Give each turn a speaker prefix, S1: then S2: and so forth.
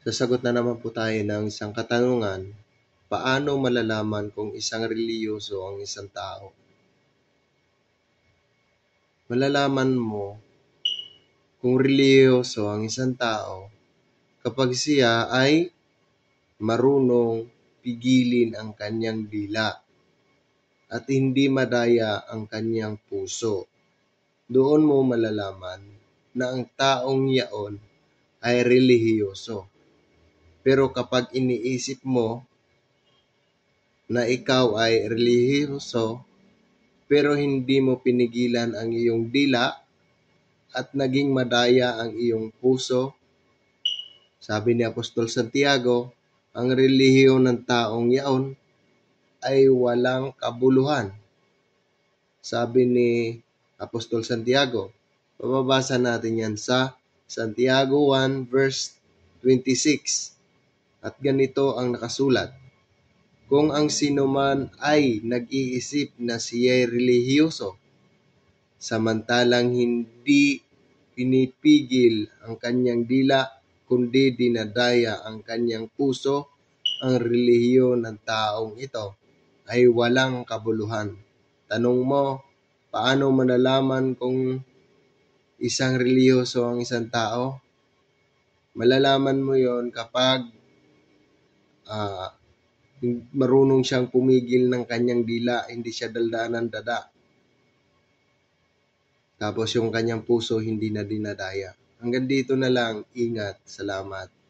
S1: Sasagot na naman po tayo ng isang katanungan, paano malalaman kung isang relihiyoso ang isang tao? Malalaman mo kung relihiyoso ang isang tao kapag siya ay marunong pigilin ang kanyang dila at hindi madaya ang kanyang puso. Doon mo malalaman na ang taong yaon ay relihiyoso. Pero kapag iniisip mo na ikaw ay relihiyoso pero hindi mo pinigilan ang iyong dila at naging madaya ang iyong puso, sabi ni Apostol Santiago, ang relihiyon ng taong yaon ay walang kabuluhan. Sabi ni Apostol Santiago, mababasa natin yan sa Santiago 1 verse 26. At ganito ang nakasulat, kung ang sinuman ay nag-iisip na siya'y relihiyoso, samantalang hindi pinipigil ang kanyang dila, kundi dinadaya ang kanyang puso, ang relihiyon ng taong ito ay walang kabuluhan. Tanong mo, paano malalaman kung isang relihiyoso ang isang tao? Malalaman mo yon kapag marunong siyang pumigil ng kanyang dila, hindi siya daldaan ng dada. Tapos yung kanyang puso hindi na dinadaya. Hanggang dito na lang. Ingat. Salamat.